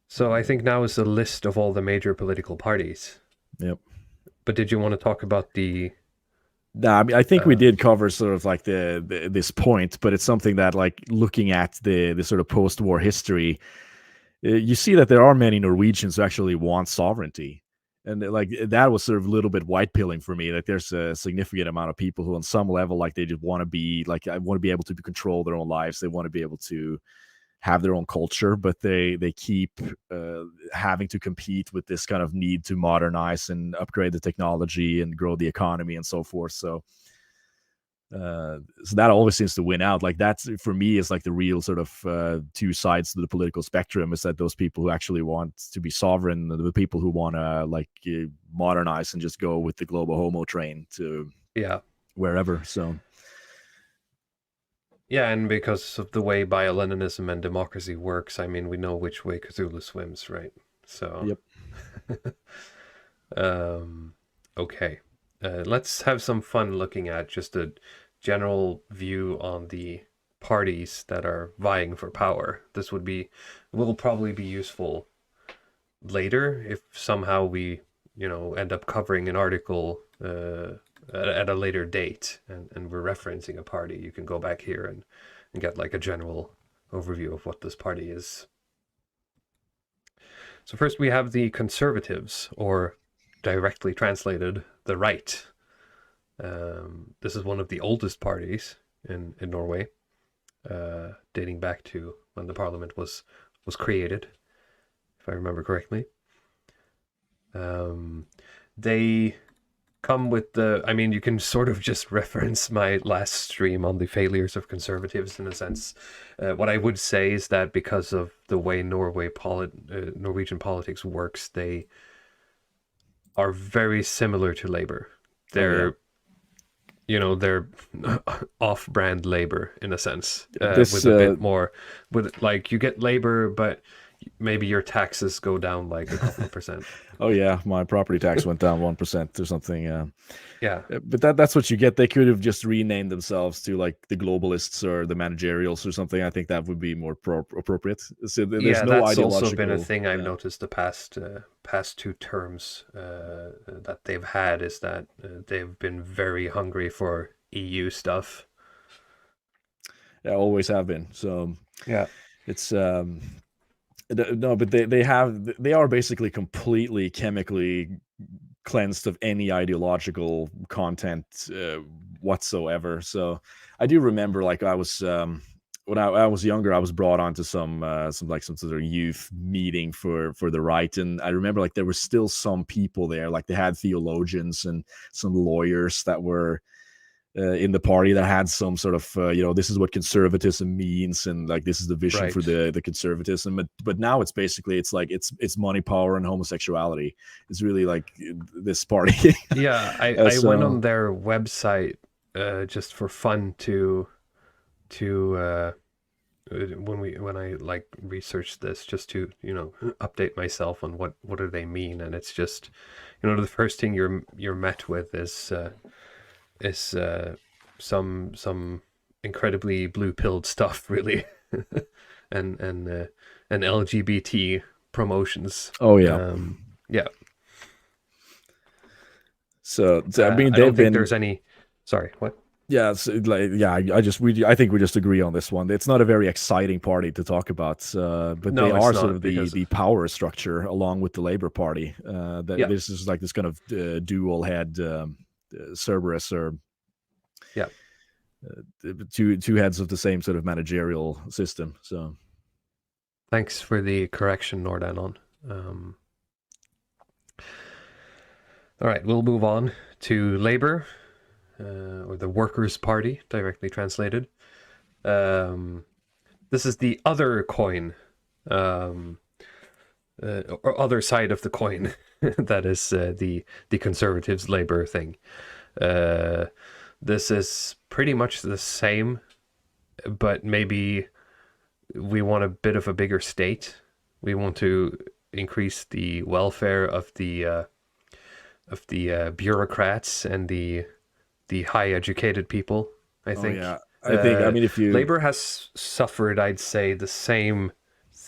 So I think now is a list of all the major political parties. Yep. But did you want to talk about the No, I mean, I think we uh, did cover sort of like this point, but it's something that, like, looking at the sort of post-war history, you see that there are many Norwegians who actually want sovereignty, and like that was sort of a little bit white pilling for me. Like, there's a significant amount of people who, on some level, like they just want to be like, I want to be able to control their own lives. They want to be able to have their own culture, but they keep having to compete with this kind of need to modernize and upgrade the technology and grow the economy and so forth. So that always seems to win out. Like, that's, for me, is like the real sort of two sides to the political spectrum, is that those people who actually want to be sovereign, the people who want to like modernize and just go with the global homo train to yeah. wherever. So Yeah, and because of the way bio-Leninism and democracy works, I mean, we know which way Cthulhu swims, right? So, yep. um, okay. Let's have some fun looking at just a general view on the parties that are vying for power. This will probably be useful later if somehow we, end up covering an article at a later date and we're referencing a party. You can go back here and get like a general overview of what this party is. So first we have the conservatives, or directly translated, the right. This is one of the oldest parties in Norway, dating back to when the parliament was created, if I remember correctly. Um, they come with I mean, you can sort of just reference my last stream on the failures of conservatives in a sense. What I would say is that because of the way Norwegian politics works, they are very similar to Labor. Oh yeah. They're they're off-brand Labor in a sense, This with a bit more, with like you get Labor, but maybe your taxes go down like a couple of percent. oh yeah, my property tax went down 1% or something. Yeah, But that's what you get. They could have just renamed themselves to like the globalists or the managerials or something. I think that would be more appropriate. So there's yeah, no that's also been a ideological. thing I've Yeah. noticed the past two terms that they've had is that they've been very hungry for EU stuff. Yeah, always have been. So Yeah. it's no, but they are basically completely chemically cleansed of any ideological content whatsoever. So I do remember, like, I was when I was younger, I was brought onto some sort of youth meeting for the right, and I remember, like, there were still some people there, like they had theologians and some lawyers that were in the party that had some sort of this is what conservatism means, and like this is the vision for Right. the conservatism. But now it's basically, it's like it's money, power, and homosexuality. It's really like this party. Yeah, I went on So their website just for fun to when I like researched this just to update myself on what do they mean, and it's just the first thing you're met with is some incredibly blue pilled stuff really, and LGBT promotions. oh yeah. Yeah, So I mean, I don't they've think been. there's any. Sorry, what? Yeah, so, like, yeah, I think we just agree on this one. It's not a very exciting party to talk about, but they No, it's are sort not of the because the power structure along with the Labor Party. That yeah, this is like this kind of dual head, Cerberus, or yeah. two heads of the same sort of managerial system. So Thanks for the correction, Nordanon. Um, all right, we'll move on to Labor, or the Workers' Party, directly translated. Um, this is the other coin, um, or other side of the coin. That is the conservatives' Labor thing. Uh, this is pretty much the same, but maybe we want a bit of a bigger state. We want to increase the welfare of the bureaucrats and the high educated people. I oh think yeah, I think, I mean, if you. labor has suffered, I'd say, the same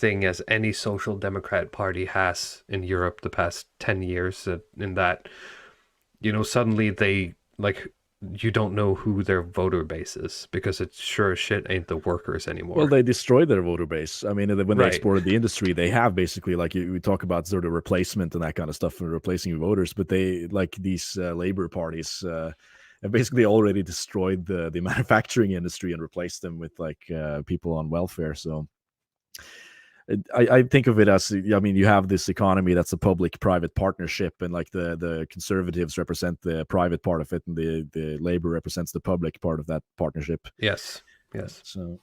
thing as any social democrat party has in Europe the past 10 years, in that, suddenly they, like, you don't know who their voter base is because it sure as shit ain't the workers Well, anymore. they destroyed their voter base. I mean, when they Right. exported the industry, they have basically, like, we talk about sort of replacement and that kind of stuff for replacing voters, but they, like, these labor parties have basically already destroyed the manufacturing industry and replaced them with, like, people on welfare. So I think of it as, I mean, you have this economy that's a public-private partnership, and like the conservatives represent the private part of it, and the labor represents the public part of that partnership. Yes. Yes. So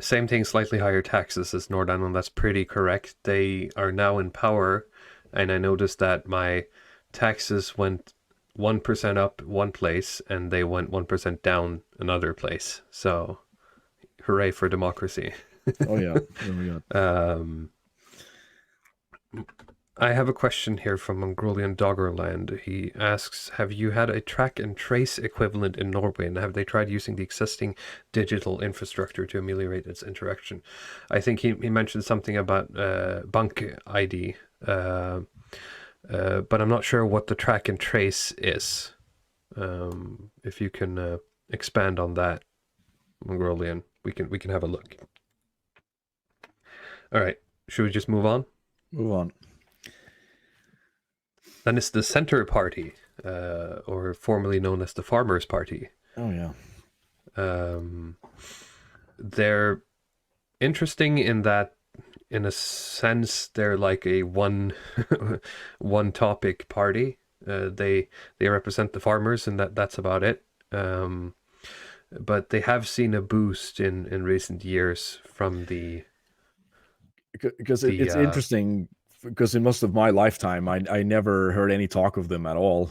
Same thing, slightly higher taxes as Nordan, and that's pretty correct. They are now in power, and I noticed that my taxes went 1% up one place, and they went 1% down another place. So, hooray for democracy. oh yeah, there we go. Um, I have a question here from Mongolian Doggerland. He asks, have you had a track and trace equivalent in Norway, and have they tried using the existing digital infrastructure to ameliorate its interaction? I think he mentioned something about Bank ID, but I'm not sure what the track and trace is. If you can expand on that, Mongolian, we can have a look. All right, should we just move on? Move on. Then it's the Centre Party, or formerly known as the Farmers' Party. Oh yeah. They're interesting in that, in a sense, they're like a one topic party. They represent the farmers, and that's about it. But they have seen a boost in recent years from the Because it's interesting, because in most of my lifetime, I never heard any talk of them at all.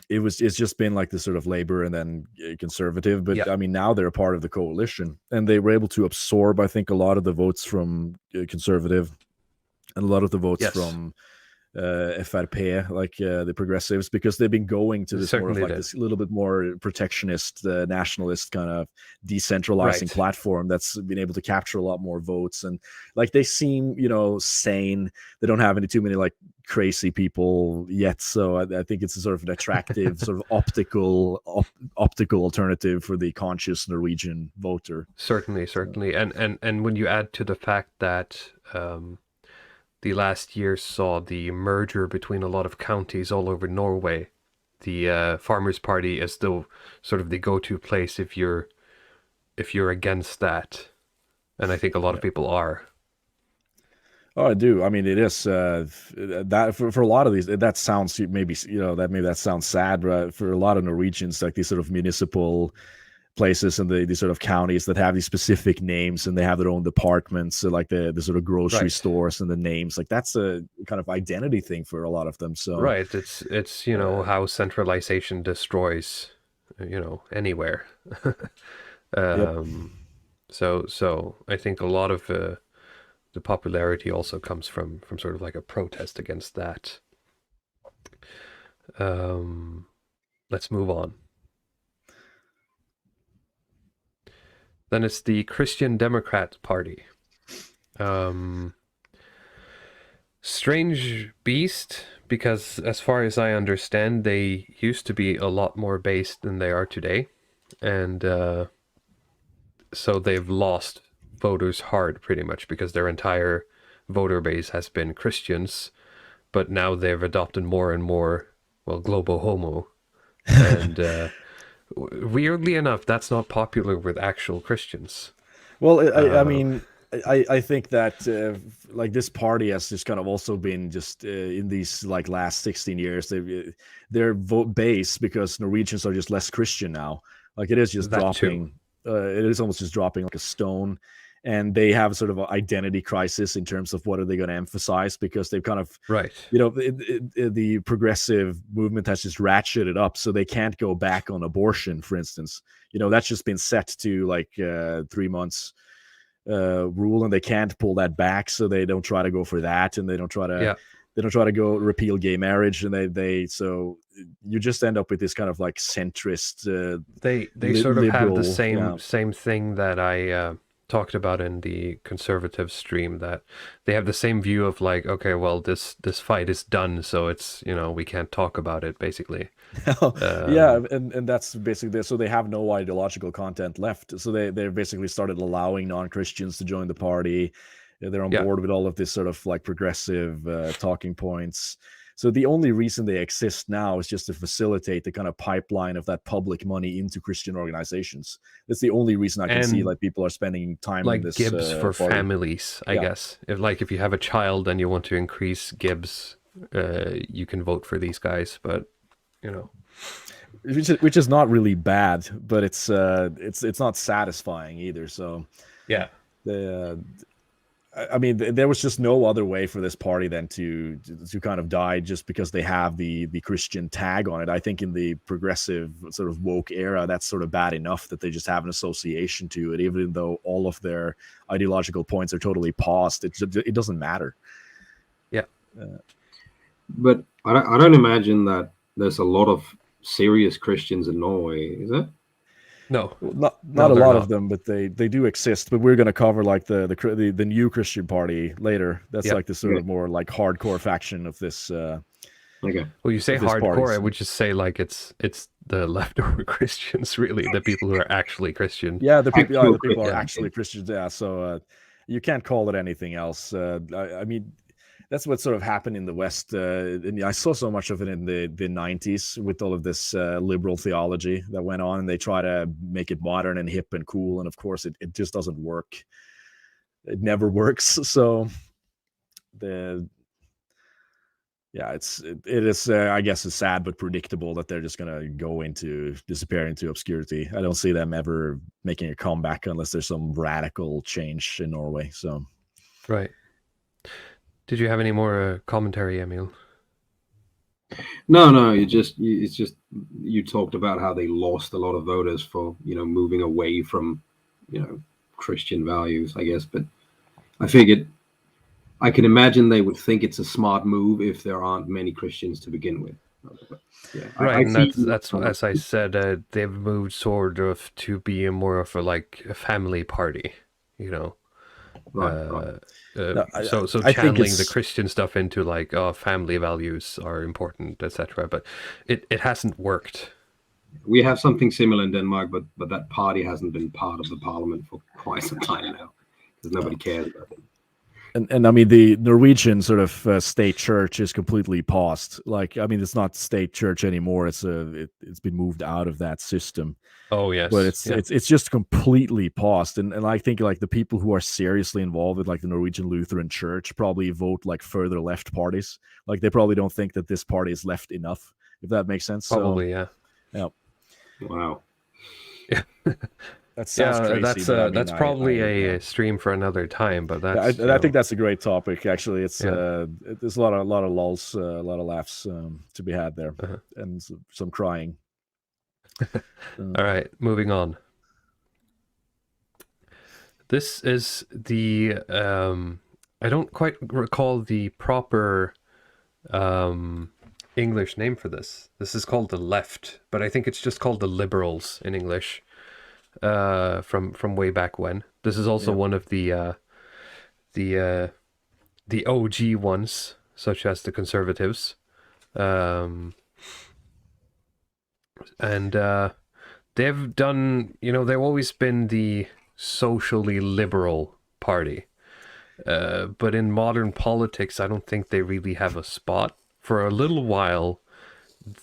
It's just been like this sort of labor and then conservative, but yeah. I mean, now they're a part of the coalition, and they were able to absorb, I think, a lot of the votes from conservative and a lot of the votes Yes. from FRP, like the progressives, because they've been going to this more of like this little bit more protectionist, nationalist kind of decentralizing platform that's been able to capture a lot more votes. And like they seem, sane. They don't have too many like crazy people yet. So I think it's a sort of an attractive, sort of optical alternative for the conscious Norwegian voter. Certainly. And when you add to the fact that the last year saw the merger between a lot of counties all over Norway, the Farmers' Party is still sort of the go-to place if you're against that, and I think a lot of people are. Oh, I do. I mean, it is that for a lot of these. That sounds maybe that sounds sad, but for a lot of Norwegians, like these sort of municipal places and the sort of counties that have these specific names, and they have their own departments, so like the sort of grocery stores and the names, like that's a kind of identity thing for a lot of them. So it's how centralization destroys anywhere. Yep. So I think a lot of the popularity also comes from sort of like a protest against that. Let's move on. Then it's the Christian Democrat Party. Strange beast, because as far as I understand, they used to be a lot more based than they are today. And so they've lost voters hard pretty much because their entire voter base has been Christians. But now they've adopted more and more, globo homo. And weirdly enough, that's not popular with actual Christians. Well, I mean, I think that like this party has just kind of also been just in these like last 16 years, their vote base, because Norwegians are just less Christian now. Like it is just dropping. It is almost just dropping like a stone. And they have sort of an identity crisis in terms of what are they going to emphasize, because they've kind of the progressive movement has just ratcheted up, so they can't go back on abortion, for instance. That's just been set to like 3 months rule, and they can't pull that back, so they don't try to go for that, and they don't try to go repeal gay marriage, and so you just end up with this kind of like centrist they sort of liberal, have the same thing that talked about in the conservative stream that they have the same view of like, okay, well, this fight is done, so it's, we can't talk about it, basically. Yeah, and that's basically so they have no ideological content left. So they basically started allowing non-Christians to join the party. They're on Yeah. board with all of this sort of like progressive talking points. So the only reason they exist now is just to facilitate the kind of pipeline of that public money into Christian organizations. That's the only reason I can see And like people are spending time in like this Gibbs for party. families, I Yeah. guess. If you have a child and you want to increase Gibbs, you can vote for these guys, but Which is not really bad, but it's not satisfying either. So yeah. the I mean, there was just no other way for this party than to kind of die just because they have the Christian tag on it. I think in the progressive sort of woke era, that's sort of bad enough that they just have an association to it, even though all of their ideological points are totally paused. It doesn't matter. Yeah. But I don't imagine that there's a lot of serious Christians in Norway, is it? No, not No, a they're lot not. of them, but they do exist. But we're going to cover like the new Christian party later. That's Yeah. like the sort of more like hardcore faction of this. Okay. Well, you say Of this hardcore, party, I so- would just say like it's the leftover Christians, really, the people who are actually Christian. Yeah, the people Actual are Christian. actually Christians. Yeah, so you can't call it anything else. I mean, that's what sort of happened in the West. And I saw so much of it in the 90s with all of this liberal theology that went on, and they try to make it modern and hip and cool. And of course, it just doesn't work. It never works. So it is. I guess it's sad but predictable that they're just gonna disappear into obscurity. I don't see them ever making a comeback unless there's some radical change in Norway. So Right. Did you have any more commentary, Emil? No, it's just you talked about how they lost a lot of voters for moving away from Christian values, I guess. But I figured I can imagine they would think it's a smart move if there aren't many Christians to begin with. But, yeah, Right, and see- that's as I said, they've moved sort of to be more of a family party, Right. No, so I think channeling the it's- Christian stuff into like, oh, family values are important, etc. But it hasn't worked. We have something similar in Denmark, but that party hasn't been part of the parliament for quite some time now because nobody cares about it. and I mean the Norwegian sort of state church is completely paused. Like I mean, it's not state church anymore. It's been moved out of that system. Oh yes, But it's just completely paused, and I think like the people who are seriously involved with like the Norwegian Lutheran Church probably vote like further left parties. Like they probably don't think that this party is left enough, if that makes sense. probably So, yeah, Wow. that sounds crazy. that's but I mean, that's probably a stream for another time. But Yeah, that's I think that's a great topic. Actually, it's Yeah. there's a lot of lulls, a lot of laughs to be had there, Uh-huh. and some crying. All right, moving on. This is the I don't quite recall the proper English name for this. This is called the left, but I think it's just called the liberals in English. From way back when. This is also one of the OG ones, such as the conservatives. And they've done, they've always been the socially liberal party. But in modern politics, I don't think they really have a spot. For a little while,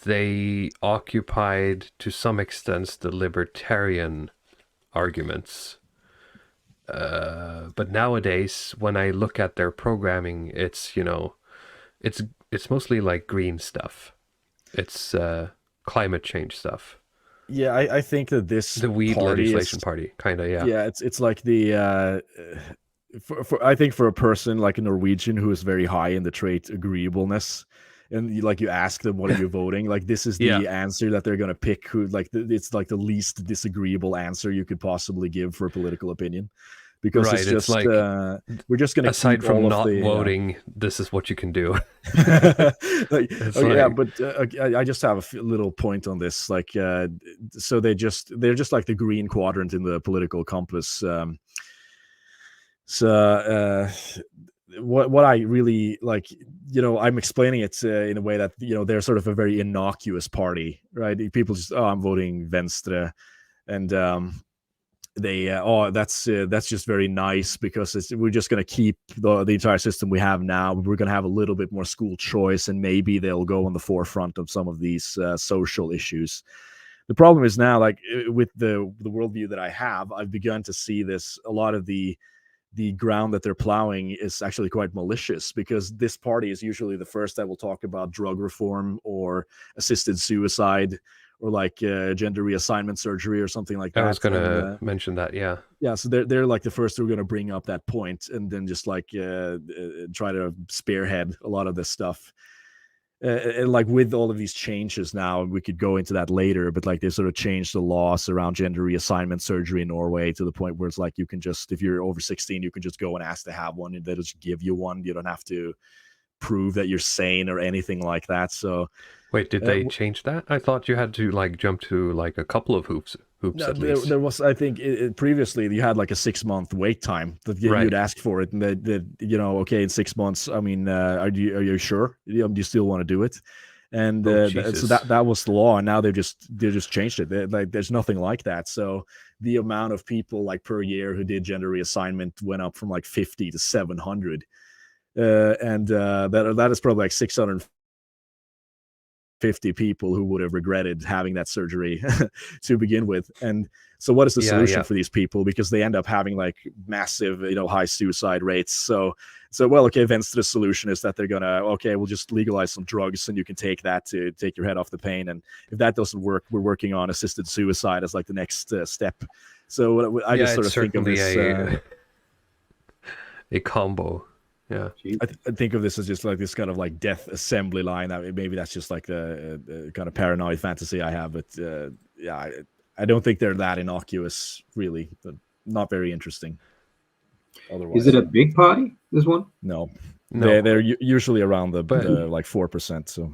they occupied, to some extent, the libertarian arguments. But nowadays, when I look at their programming, it's mostly like green stuff. It's climate change stuff. Yeah, I think that The weed party legislation party, kind of, yeah. Yeah, it's like the for I think for a person like a Norwegian who is very high in the trait agreeableness, and you ask them what are you voting, like this is the Yeah. answer that they're gonna pick. Who like it's like the least disagreeable answer you could possibly give for a political opinion, because Right, it's it's just like, we're just gonna Aside keep from all of not the, voting, this is what you can do. yeah, like- but I just have a little point on this. Like, so they're just like the green quadrant in the political compass. So what I really like, I'm explaining it in a way that they're sort of a very innocuous party, right? People just, oh, I'm voting Venstre, and they that's just very nice because we're just going to keep the entire system we have now. We're going to have a little bit more school choice, and maybe they'll go on the forefront of some of these social issues. The problem is now, like with the worldview that I have, I've begun to see this. A lot of the ground that they're plowing is actually quite malicious, because this party is usually the first that will talk about drug reform or assisted suicide, or like gender reassignment surgery or something like that. I was going to mention that, yeah. Yeah, so they're like the first who are going to bring up that point, and then just like try to spearhead a lot of this stuff. And like with all of these changes now, we could go into that later, but like they sort of changed the laws around gender reassignment surgery in Norway to the point where it's like you can just, if you're over 16, you can just go and ask to have one, and they'll just give you one. You don't have to prove that you're sane or anything like that. So wait, did they change that? I thought you had to like jump to like a couple of hoops no, at least. There was, I think, previously you had like a 6-month wait time that you'd ask for it, and that okay, in 6 months. I mean, are you sure? Do you still want to do it? And so that was the law, and now they just changed it. Like there's nothing like that. So the amount of people like per year who did gender reassignment went up from like 50 to 700, and that is probably like 650 people who would have regretted having that surgery to begin with. And so what is the solution for these people? Because they end up having like massive, high suicide rates. So well, okay, Venstre's solution is that they're gonna, okay, we'll just legalize some drugs and you can take that to take your head off the pain. And if that doesn't work, we're working on assisted suicide as like the next step. So I just sort of think of this a combo. Yeah, I think of this as just like this kind of like death assembly line. Maybe that's just like the kind of paranoid fantasy I have, but I don't think they're that innocuous, really. But not very interesting. Otherwise, is it a big party? This one? No. They're usually around the like 4%. So,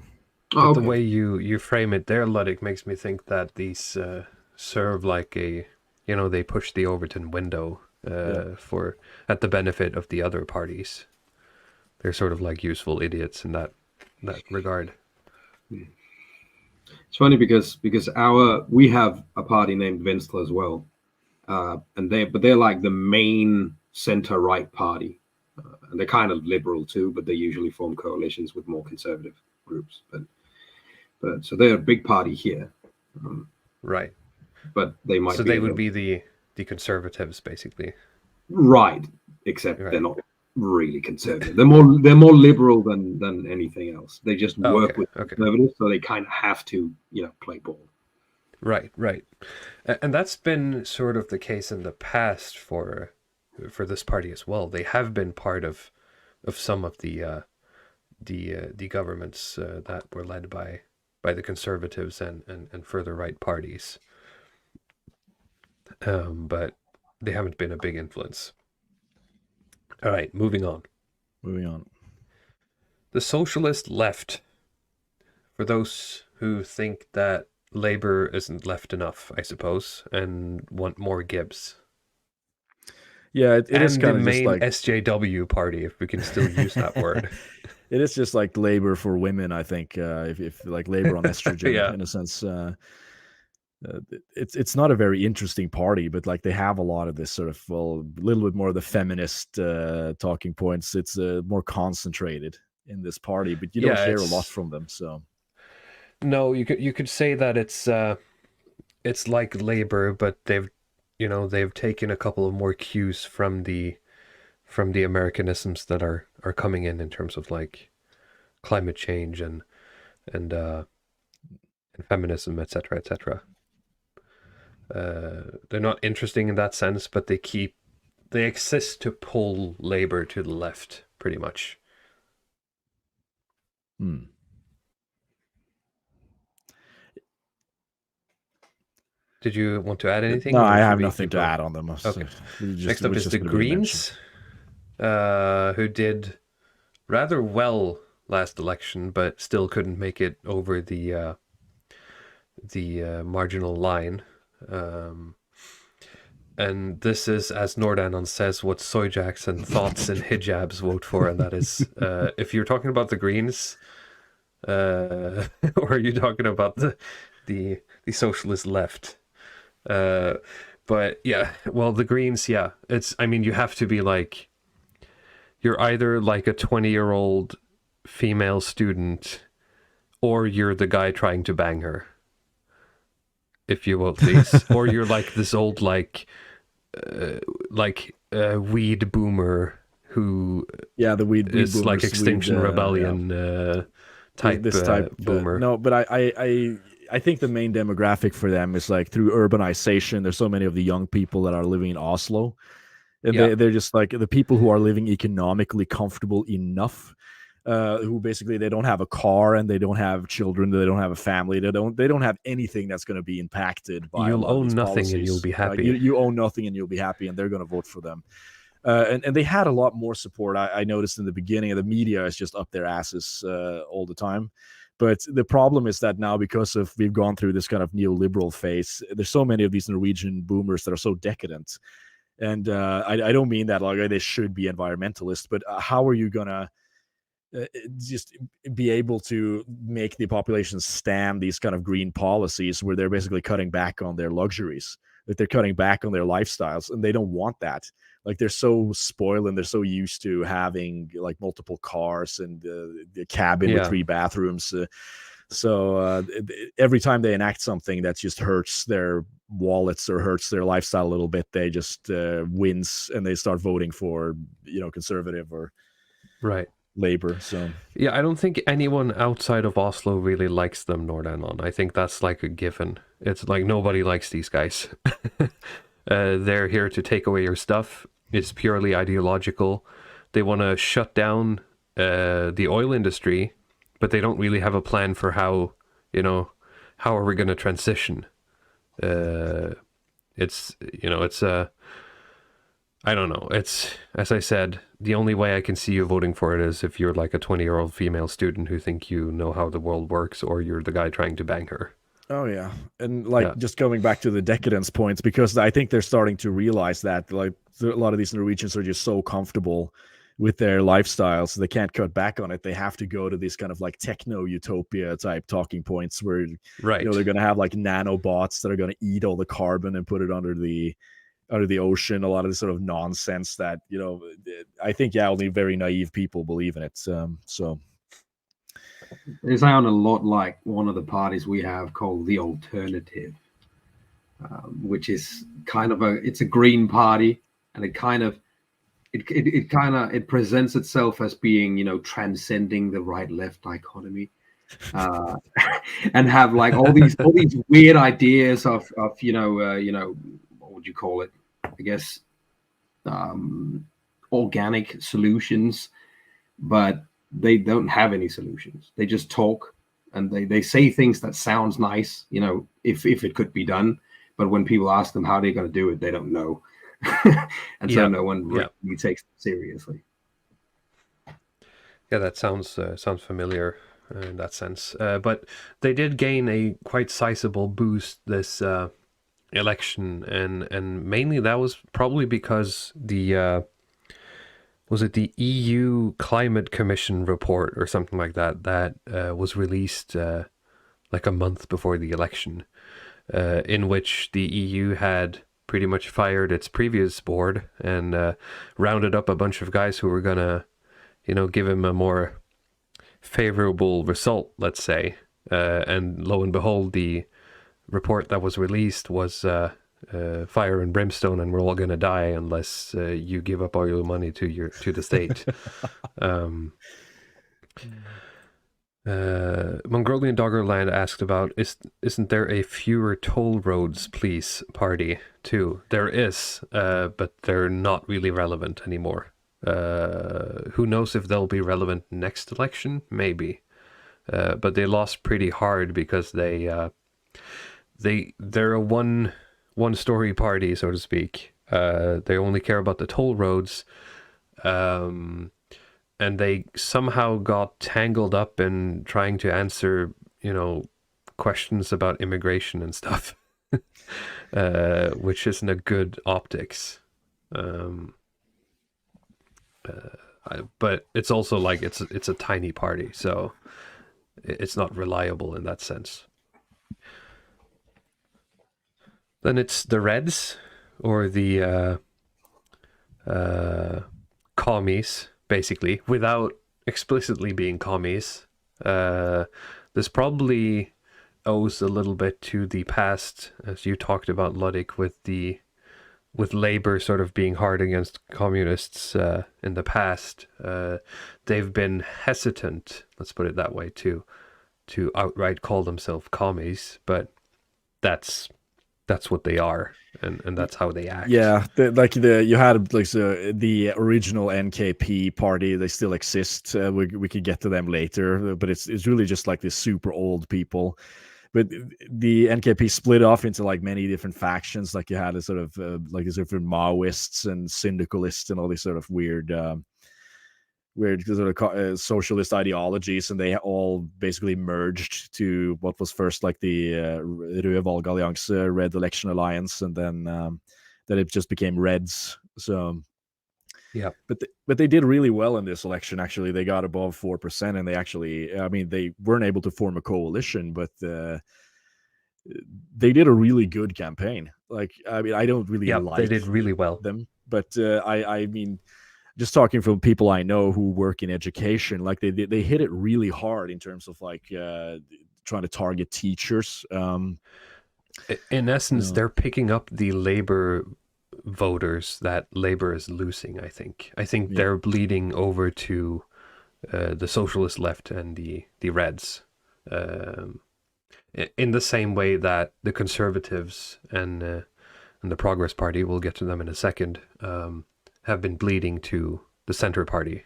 but the way you frame it there, Ludwig, makes me think that these serve like a, they push the Overton window for at the benefit of the other parties. They're sort of like useful idiots in that regard. It's funny because we have a party named Venstre as well, and they're like the main center right party, and they're kind of liberal too, but they usually form coalitions with more conservative groups. But so they're a big party here, right? But they might. So they would be the conservatives, basically. Right, except they're not really conservative. They're more liberal than anything else. They just work with conservatives, so they kind of have to play ball. Right. And that's been sort of the case in the past for this party as well. They have been part of some of the governments that were led by the conservatives and further right parties, but they haven't been a big influence. All right, moving on. The Socialist Left. For those who think that Labour isn't left enough, I suppose, and want more Gibbs. Yeah, it is kind of the just main like SJW party, if we can still use that word. It is just like Labour for women, I think. If like Labour on estrogen, in a sense. It's not a very interesting party, but like they have a lot of this sort of, well, a little bit more of the feminist talking points. It's more concentrated in this party, but you don't hear a lot from them. So no, you could say that it's like Labour, but they've taken a couple of more cues from the Americanisms that are coming in terms of like climate change and feminism, etc., etc. They're not interesting in that sense, but they exist to pull Labour to the left, pretty much. Did you want to add anything? No, I have nothing to add on them. Okay. Next up is the Greens, who did rather well last election, but still couldn't make it over the marginal line. And this is, as Nordanon says, what Soyjacks and thoughts and hijabs vote for, and that is, if you're talking about the Greens, or are you talking about the Socialist Left? But yeah, well, the Greens, yeah, it's. I mean, you have to be like, you're either like a 20-year-old female student, or you're the guy trying to bang her, if you will, please, or you're like this old weed boomer who Yeah, the weed is boomers, like Extinction Rebellion type this type boomer. no, but I think the main demographic for them is like through urbanization. There's so many of the young people that are living in Oslo, and Yeah. they're just like the people who are living economically comfortable enough, who basically they don't have a car and they don't have children, they don't have a family, they don't have anything that's going to be impacted by a You'll lot of own these nothing policies. and you'll be happy. You own nothing and you'll be happy, and they're going to vote for them. And they had a lot more support. I noticed in the beginning, of the media is just up their asses all the time. But the problem is that now, because of we've gone through this kind of neoliberal phase, there's so many of these Norwegian boomers that are so decadent. And I don't mean that like they should be environmentalists, but how are you gonna just be able to make the population stand these kind of green policies where they're basically cutting back on their luxuries, that they're cutting back on their lifestyles, and they don't want that. Like they're so spoiled and they're so used to having like multiple cars and the cabin with 3 bathrooms. So every time they enact something that just hurts their wallets or hurts their lifestyle a little bit, they just wince and they start voting for conservative or right labor. So yeah, I don't think anyone outside of Oslo really likes them, Nordanon. I think that's like a given. It's like nobody likes these guys. They're here to take away your stuff. It's purely ideological. They want to shut down the oil industry, but they don't really have a plan for how are we going to transition. It's I don't know. It's, as I said, the only way I can see you voting for it is if you're like a 20-year-old female student who think you know how the world works, or you're the guy trying to bang her. Oh yeah, and just going back to the decadence points, because I think they're starting to realize that like a lot of these Norwegians are just so comfortable with their lifestyles, they can't cut back on it. They have to go to these kind of like techno utopia type talking points where right, they're going to have like nanobots that are going to eat all the carbon and put it under the ocean. A lot of this sort of nonsense that I think only very naive people believe in it. So they sound a lot like one of the parties we have called the Alternative, which is kind of it's a green party, and it presents itself as being transcending the right-left dichotomy, and have like all these weird ideas of what would you call it? I guess organic solutions, but they don't have any solutions. They just talk and they say things that sounds nice, if it could be done. But when people ask them how they're going to do it, they don't know. And so no one really takes them seriously. Yeah, that sounds familiar in that sense. But they did gain a quite sizable boost this election, and mainly that was probably because the was it the EU Climate Commission report or something like that was released like a month before the election, in which the EU had pretty much fired its previous board and rounded up a bunch of guys who were gonna give him a more favorable result, let's say. And lo and behold, the report that was released was fire and brimstone, and we're all gonna die unless you give up all your money to the state. Mongolian Doggerland asked about isn't there a fewer toll roads please party too? There is, but they're not really relevant anymore. Who knows if they'll be relevant next election? Maybe, but they lost pretty hard because they're a one story party, so to speak. They only care about the toll roads, and they somehow got tangled up in trying to answer questions about immigration and stuff. which isn't a good optics. But it's also like it's a tiny party, so it's not reliable in that sense. Then it's the Reds, or the commies, basically, without explicitly being commies. This probably owes a little bit to the past, as you talked about, Ludwig, with Labour sort of being hard against communists in the past. They've been hesitant, let's put it that way, to outright call themselves commies, but that's what they are, and that's how they act. Yeah, you had like the original NKP party. They still exist. We could get to them later, but it's really just like this super old people. But the NKP split off into like many different factions. Like you had a sort of like these different Maoists and syndicalists and all these sort of weird sort of socialist ideologies, and they all basically merged to what was first like the Røde Valgalliance, Red Election Alliance, and then it just became Reds. So yeah, but they did really well in this election. Actually, they got above 4%, and they actually, I mean, they weren't able to form a coalition, but they did a really good campaign. Like, I mean, I don't really like they did really well them, but I mean, just talking from people I know who work in education, like they hit it really hard in terms of like trying to target teachers. In essence, No. they're picking up the Labour voters that Labour is losing. I think Yeah. they're bleeding over to the Socialist Left and the Reds, in the same way that the Conservatives and the Progress Party, we'll get to them in a second, have been bleeding to the Centre Party.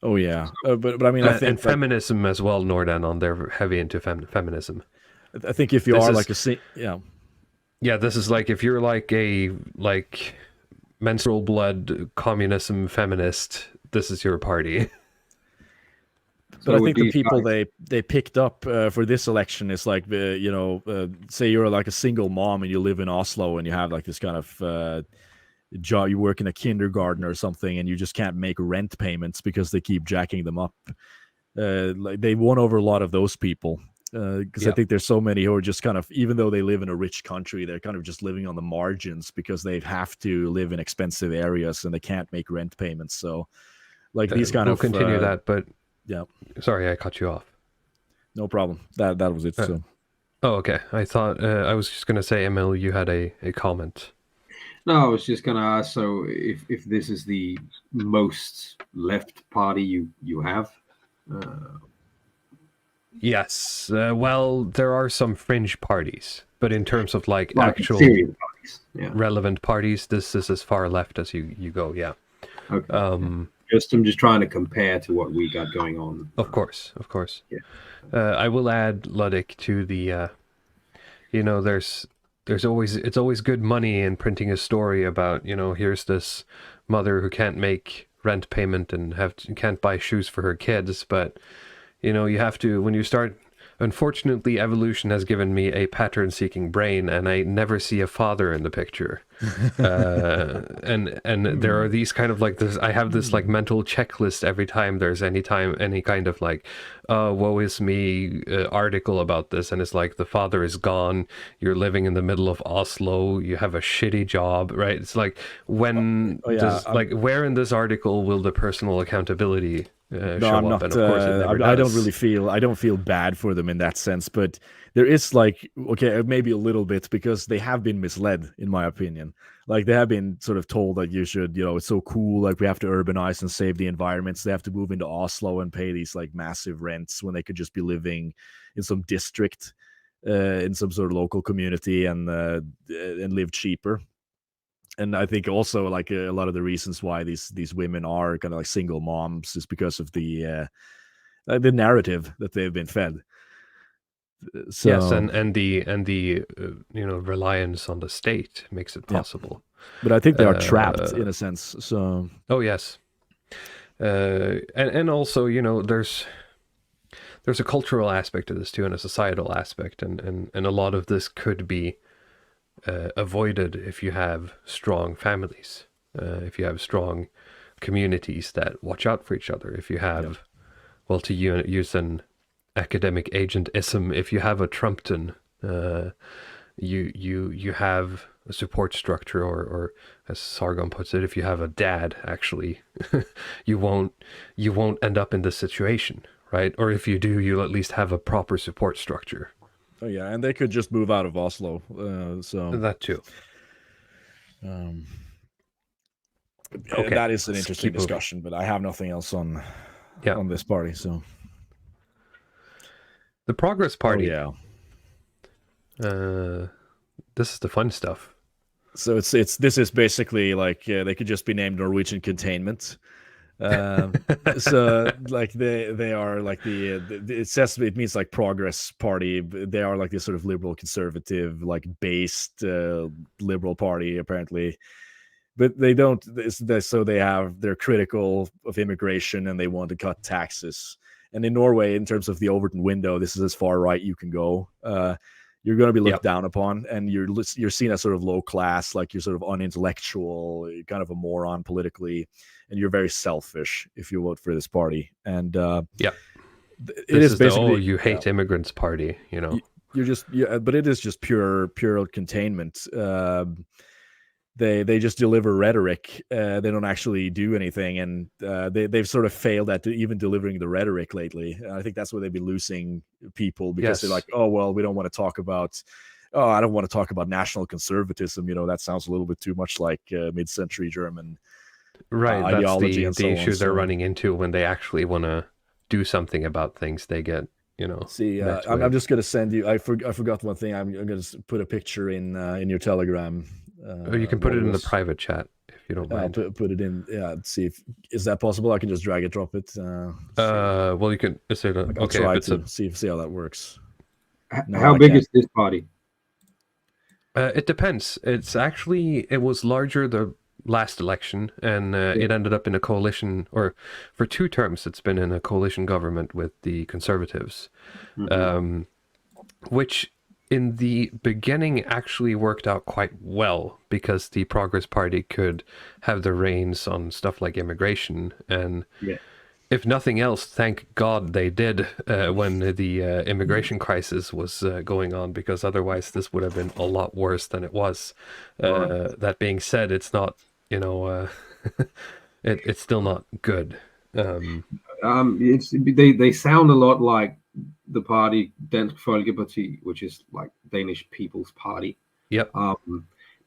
Oh yeah, but I mean, I think and feminism as well. Nordan, they're heavy into feminism. I think if you This are is- like Yeah, this is like if you're like a menstrual blood communism feminist, this is your party. But I think the people guys, they picked up for this election is like say you're like a single mom and you live in Oslo and you have like this kind of job, you work in a kindergarten or something, and you just can't make rent payments because they keep jacking them up. Like they won over a lot of those people because I think there's so many who are just kind of, even though they live in a rich country, they're kind of just living on the margins because they have to live in expensive areas and they can't make rent payments. So like these kind we'll of continue that, but yeah, sorry, I cut you off. no problem. That was it. So Oh, okay. I thought I was just gonna say, Emil, you had a comment. no, I was just going to ask. So, if this is the most left party you have, Yes. Well, there are some fringe parties, but in terms of like actual serious parties, yeah. relevant parties, this is as far left as you go. Yeah. Okay. Um. I'm just trying to compare to what we got going on. Of course. Yeah. I will add Ludwig to the. There's always good money in printing a story about, here's this mother who can't make rent payment and can't buy shoes for her kids, but you have to, when you start, unfortunately evolution has given me a pattern seeking brain and I never see a father in the picture. And there are these kind of like this, I have this like mental checklist every time there's any kind of like woe is me article about this, and it's like the father is gone, you're living in the middle of Oslo, you have a shitty job, right? It's like when where in this article will the personal accountability show I'm up? not. And of course it never I does. I don't feel bad for them in that sense, but there is like, okay, maybe a little bit, because they have been misled, in my opinion. Like they have been sort of told that you should, it's so cool, like we have to urbanize and save the environments. They have to move into Oslo and pay these like massive rents when they could just be living in some district, in some sort of local community and live cheaper. And I think also like a lot of the reasons why these women are kind of like single moms is because of the narrative that they've been fed. So, yes, and the reliance on the state makes it possible. But I think they are trapped in a sense. So oh yes, and also there's there's a cultural aspect to this too, and a societal aspect, and a lot of this could be avoided if you have strong families, if you have strong communities that watch out for each other, if you have, well, to use an academic agentism, if you have a Trumpton, you have a support structure, or as Sargon puts it, if you have a dad, actually, you won't end up in this situation, right? Or if you do, you'll at least have a proper support structure. Oh yeah, and they could just move out of Oslo. So That too. Okay, that is an let's interesting keep moving. discussion, but I have nothing else on this party. So the Progress Party. Oh yeah. This is the fun stuff. So this is basically like they could just be named Norwegian Containment. So like they are like it means like Progress Party. They are like this sort of liberal conservative like based liberal party apparently, but they don't. So they're critical of immigration and they want to cut taxes. And in Norway, in terms of the Overton window, this is as far right you can go. You're going to be looked down upon, and you're seen as sort of low class, like you're sort of unintellectual, kind of a moron politically, and you're very selfish if you vote for this party. And it is basically you hate immigrants party, you know. But it is just pure containment. They just deliver rhetoric. They don't actually do anything, and they've sort of failed at even delivering the rhetoric lately. I think that's where they've been losing people because they're like, oh well, we don't want to talk about. Oh, I don't want to talk about national conservatism. You know, that sounds a little bit too much like mid-century German ideology. That's the issue they're running into when they actually want to do something about things. They get, you know. See, I'm just going to send you. I forgot one thing. I'm going to put a picture in your Telegram. You can put it in the private chat if you don't mind. Put it in. Yeah, see is that possible? I can just drag and drop it. Well, you can. Is it okay? Try to see how that works. How big is this party? It depends. It was larger the last election, and it ended up in a coalition, or for 2 terms, it's been in a coalition government with the Conservatives, which in the beginning actually worked out quite well because the Progress Party could have the reins on stuff like immigration. And if nothing else, thank God they did when the immigration crisis was going on, because otherwise this would have been a lot worse than it was. That being said, it's not, you know, it's still not good. They sound a lot like the party Dansk Folkeparti, which is like Danish People's Party. Yep.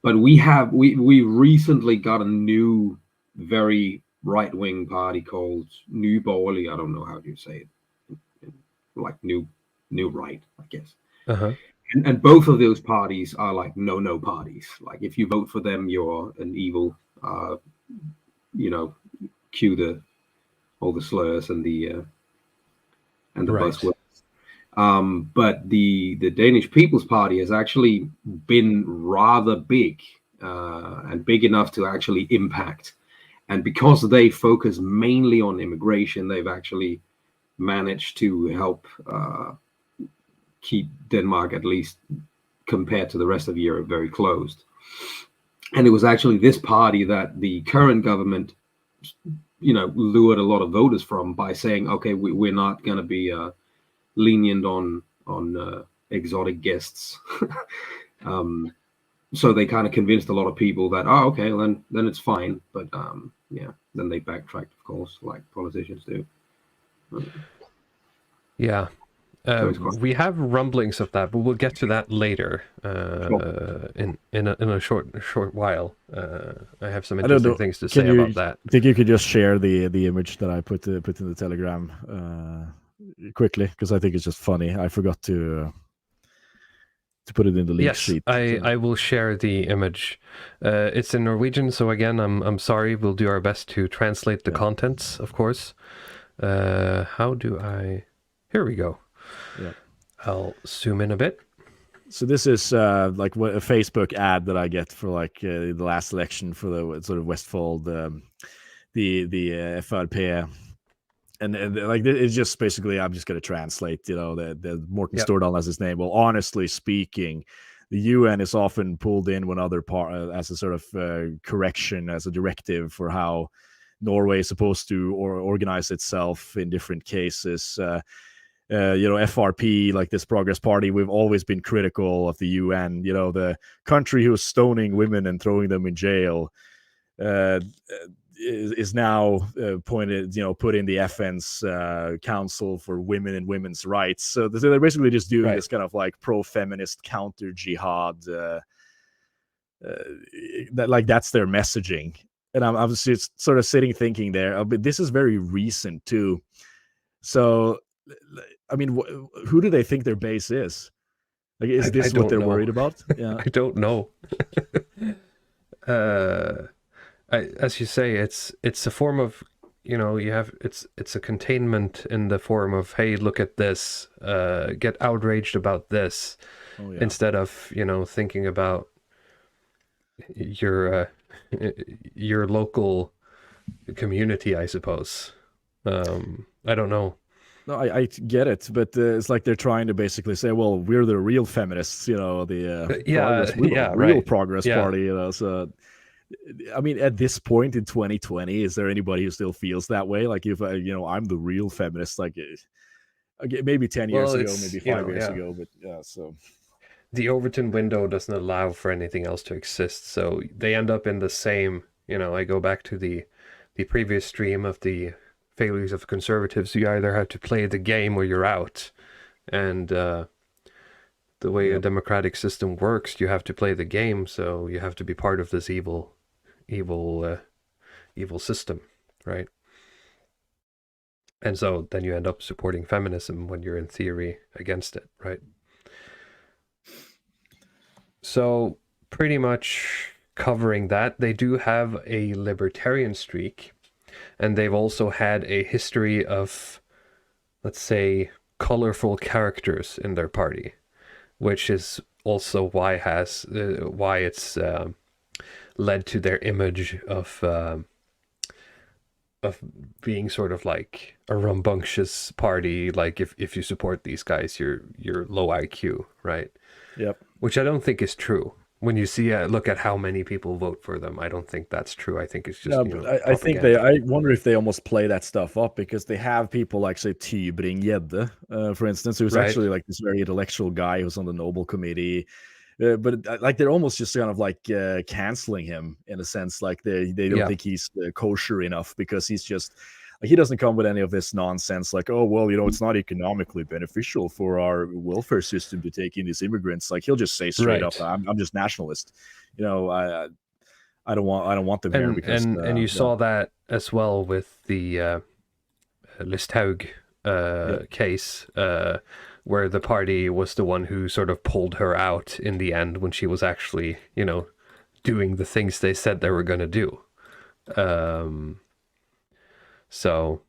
But we recently got a new, very right-wing party called New Borgerlige. I don't know how you say it, like new right, I guess. And both of those parties are like no parties. Like if you vote for them, you're an evil. You know, cue all the slurs and the buzzwords. But the Danish People's Party has actually been rather big and big enough to actually impact. And because they focus mainly on immigration, they've actually managed to help keep Denmark, at least compared to the rest of Europe, very closed. And it was actually this party that the current government, you know, lured a lot of voters from by saying, okay, we're not going to be lenient on exotic guests. So they kind of convinced a lot of people that, oh, okay, well, then it's fine. But then they backtracked, of course, like politicians do. Yeah. We have rumblings of that, but we'll get to that later in a short while. I have some interesting things to say about that. I think you could just share the image that I put in the Telegram quickly, because I think it's just funny. I forgot to put it in the link sheet. I will share the image. It's in Norwegian, so again, I'm sorry. We'll do our best to translate the contents, of course. How do I? Here we go. Yeah, I'll zoom in a bit. So this is like a Facebook ad that I get for like the last election for the sort of Westfold, the FRP and like it's just basically, I'm just going to translate, the Morten Yeah. Stordalen as his name. Well, honestly speaking, the UN is often pulled in when other part as a sort of correction, as a directive for how Norway is supposed to organize itself in different cases. FRP, like this Progress Party, we've always been critical of the UN. The country who's stoning women and throwing them in jail is now put in the FN's Council for Women and Women's Rights. So they're basically just doing this kind of like pro-feminist counter-jihad. That's their messaging. And I'm just sort of sitting thinking there, but this is very recent too. So, I mean, who do they think their base is? Like, is this what they're worried about? Yeah, I don't know. As you say, it's a form of, it's a containment in the form of, hey, look at this, get outraged about this, instead of thinking about your local community, I suppose. I don't know. No, I get it, but it's like they're trying to basically say, well, we're the real feminists, the real Progress Party, So, I mean, at this point in 2020, is there anybody who still feels that way? Like, if I'm the real feminist, like maybe 10 years ago, maybe 5 years ago, but yeah, so. The Overton window doesn't allow for anything else to exist, so they end up in the same, I go back to the previous stream of the failures of conservatives. You either have to play the game or you're out. And the way a democratic system works, you have to play the game, so you have to be part of this evil system, right? And so then you end up supporting feminism when you're in theory against it, right? So pretty much covering that, they do have a libertarian streak, and they've also had a history of, let's say, colorful characters in their party, which is also why it's led to their image of being sort of like a rambunctious party. Like if you support these guys, you're low IQ, right? Yep. Which I don't think is true. When you look at how many people vote for them, I don't think that's true. I think it's just I think I wonder if they almost play that stuff up, because they have people like, say, Tybring-Gjedde, for instance, who's actually like this very intellectual guy who's on the Nobel Committee. But like they're almost just kind of like canceling him in a sense, like they don't think he's kosher enough, because he's just he doesn't come with any of this nonsense like, oh, well, it's not economically beneficial for our welfare system to take in these immigrants. Like, he'll just say straight up, I'm just nationalist. I don't want them here because and you saw that as well with the Listhaug case, where the party was the one who sort of pulled her out in the end when she was actually, doing the things they said they were going to do. So